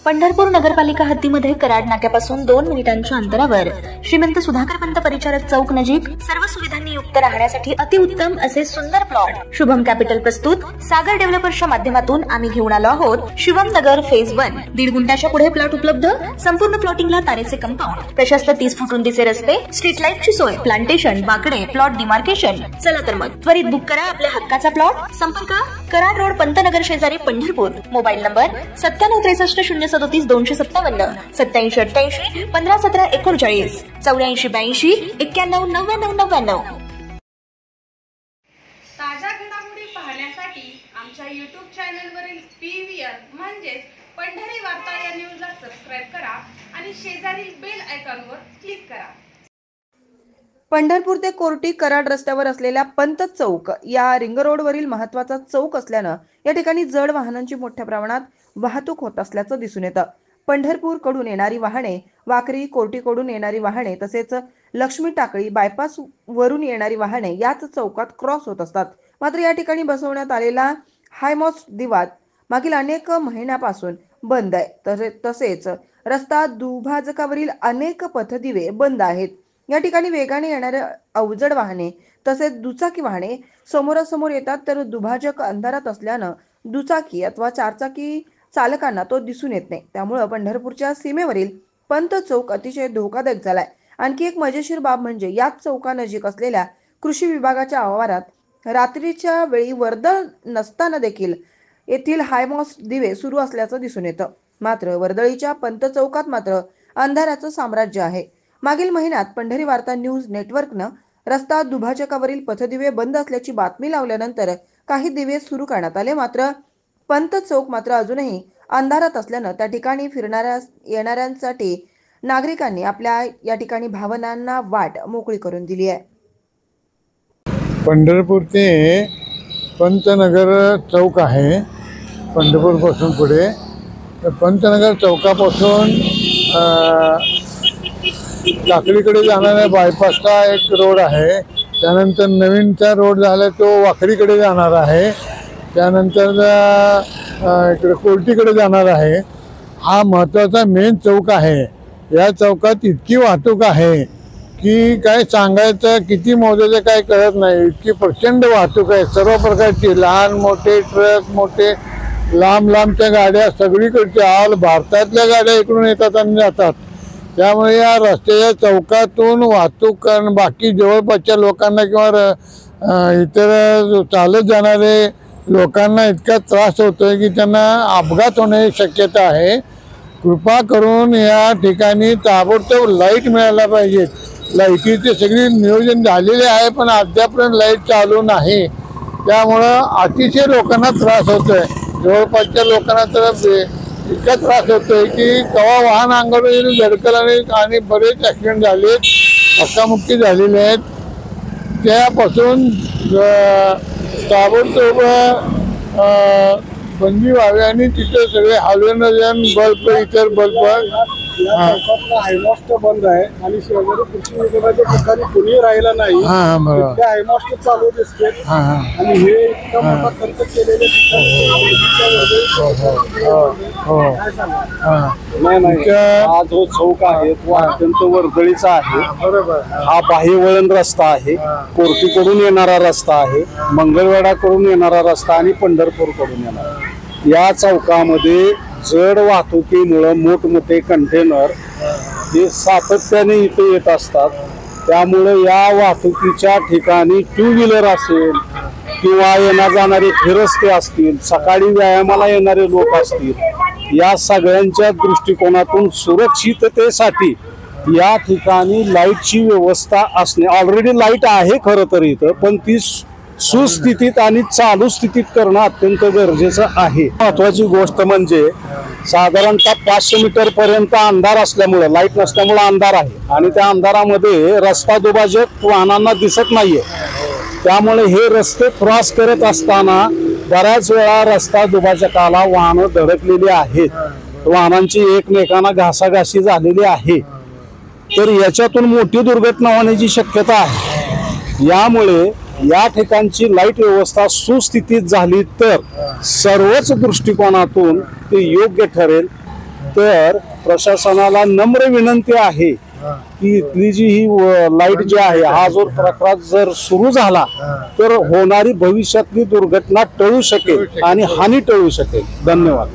पंढरपूर नगरपालिका हद्दीमध्ये कराड नाक्यापासून 2 मिनिटांच्या अंतरावर श्रीमंत सुधाकर पंत परिचारक चौक नजीक सर्व सुविधांनी युक्त राहण्यासाठी अतिउत्तम असे सुंदर प्लॉट शुभम कॅपिटल प्रस्तुत सागर डेव्हलपर्सच्या माध्यमातून आम्ही घेऊन आलो आहोत। शिवम नगर फेज 1 1.5 गुंठ्याच्या पुढे प्लॉट उपलब्ध, संपूर्ण प्लॉटिंगला तारेचे कंपाऊंड, प्रशस्त 30 फूट रुंदीचे रस्ते, स्ट्रीट लाईटची सोय, प्लांटेशन, बाकडे, प्लॉट डिमार्केशन। चला तर मग त्वरित बुक करा आपल्या हक्काचा प्लॉट। संपर्क कराड रोड पंतनगर शेजारी पंढरपूर। Mobile number 9763 037 257 8788 1517 39 8482 91 99 99। ताज्या घडामोडी पाहण्यासाठी आमच्या YouTube चॅनलवरील PVR म्हणजेच पंढरी वार्ता या न्यूजला सबस्क्राइब करा आणि शेजारील बेल आयकॉनवर क्लिक करा। पंढरपूर ते कोर्टी कराड रस्त्यावर असलेल्या पंत चौक या रिंग रोडवरील महत्त्वाचा चौक असल्यानं या ठिकाणी जड वाहनांची मोठ्या प्रमाणात वाहतूक होत असल्याचं दिसून येतं। पंढरपूर कडून येणारी वाहने, वाकरी कोर्टी कडून येणारी वाहने तसेच लक्ष्मी टाकळी बायपास वरून येणारी वाहने याच चौकात क्रॉस होत असतात। मात्र या ठिकाणी बसवण्यात आलेला हायमॉस्ट दिवा मागील अनेक महिन्यापासून बंद आहे। तसेच रस्ता दुभाजकावरील अनेक पथदिवे बंद आहेत। या ठिकाणी वेगाने येणारे अवजड वाहने तसेच दुचाकी वाहने समोरासमोर येतात, तर दुभाजक अंधारात असल्यानं दुचाकी अथवा चारचाकी चालकांना तो दिसून येत नाही। त्यामुळे पंढरपूरच्या सीमेवरील पंत चौक अतिशय धोकादायक झालाय। आणखी एक मजेशीर बाब म्हणजे याच चौकानजीक असलेल्या कृषी विभागाच्या आवारात रात्रीच्या वेळी वर्दळ नसताना देखील येथील हायमॉस दिवे सुरू असल्याचं दिसून येतं। मात्र वर्दळीच्या पंत चौकात मात्र अंधाराचं साम्राज्य आहे। मागील महिन्यात पंढरी वार्ता न्यूज नेटवर्कनं रस्ता दुभाजकावरील पथदिवे बंद असल्याची बातमी लावल्यानंतर काही दिवे सुरू करण्यात आले। मात्र पंत चौक मात्र अजूनही अंधारात असल्यानं त्या ठिकाणी येणाऱ्यांसाठी नागरिकांनी आपल्या या ठिकाणी भावनांना वाट मोकळी करून दिली आहे। पंढरपूर ते पंतनगर चौक आहे। पंढरपूर पासून पुढे पंतनगर चौकापासून टाकळीकडे जाणाऱ्या बायपासचा एक रोड आहे। त्यानंतर नवीनचा रोड झाला तो वाकडीकडे जाणार आहे। त्यानंतर इकडे कोर्टीकडे जाणार आहे। हा महत्त्वाचा मेन चौक आहे। या चौकात इतकी वाहतूक आहे की काय सांगायचं, किती मोजायचं काय कळत नाही। इतकी प्रचंड वाहतूक आहे सर्व प्रकारची, लहान मोठे ट्रक, मोठे लांब लांबच्या गाड्या, सगळीकडच्या ऑल भारतातल्या गाड्या इकडून येतात आणि जातात। त्यामुळे या रस्त्याच्या चौकातून वाहतूक करणं बाकी जवळपासच्या लोकांना किंवा इतर चालत जाणारे लोकांना इतका त्रास होतोय की त्यांना अपघात होण्याची शक्यता आहे। कृपा करून या ठिकाणी ताबडतोब लाईट मिळायला पाहिजे। लाईटीचे सगळे नियोजन झालेले आहे पण अद्यापर्यंत लाईट चालू नाही। त्यामुळं अतिशय लोकांना त्रास होतोय। जवळपासच्या लोकांना तर इतका त्रास होतोय की केव्हा वाहन अंगावर येऊन धडकल आणि बरेच ॲक्सिडेंट झाले, धक्कामुक्की झालेले आहेत। त्यापासून ताबडतोब बंदी व्हावी आणि तिथे सगळे हॅलोजन बल्ब, इतर बल्ब हायमॉस्ट बंद आहे आणि शेजारी कृषी विभागाच्या ठिकाणी कुणी राहिला नाही। हायमॉस्ट चालू दिसते आणि हे इतका मोठा खर्च केलेले हा जो चौक आहे तो अत्यंत वर्दळीचा आहे। बरोबर, हा बाह्य वळण रस्ता आहे, कोर्टीकडून येणारा रस्ता आहे, मंगळवेढाकडून येणारा रस्ता आणि पंढरपूर कडून येणारा। या चौकामध्ये जड वाहतुकीमुळे मोठमोठे कंटेनर हे सातत्याने इथे येत असतात। त्यामुळे या वाहतुकीच्या ठिकाणी 2 व्हीलर असेल किंवा येणार जाणारे फिरस्ते असतील, सकाळी व्यायामाला येणारे लोक असतील, या सगळ्यांच्या दृष्टिकोनातून सुरक्षिततेसाठी या ठिकाणी लाईटची व्यवस्था असणे, ऑलरेडी लाईट आहे खरं तर इथं, पण ती सुस्थितीत आणि चालू स्थितीत करणं अत्यंत गरजेचं आहे। महत्वाची गोष्ट म्हणजे साधारणतः 500 मीटर पर्यंत अंधार असल्यामुळे, लाईट नसल्यामुळे अंधार आहे आणि त्या अंधारामध्ये रस्ता दुभाजक वाहनांना दिसत नाहीये। त्यामुळे हे रस्ते क्रॉस करत असताना बऱ्याच वेळा रस्ता दुभाजकाला वाहनं धडकलेली आहेत, वाहनांची एकमेकांना घासाघाशी झालेली आहे, तर याच्यातून मोठी दुर्घटना होण्याची शक्यता आहे। यामुळे या ठिकाणची लाईट व्यवस्था सुस्थितीत झाली तर सर्वच दृष्टिकोनातून ते योग्य ठरेल। तर प्रशासनाला नम्र विनंती आहे की इथली जी ही लाईट जी आहे, हा जो प्रकार जर सुरू झाला तर होणारी भविष्यातली दुर्घटना टळू शकेल आणि हानी टळू शकेल. धन्यवाद.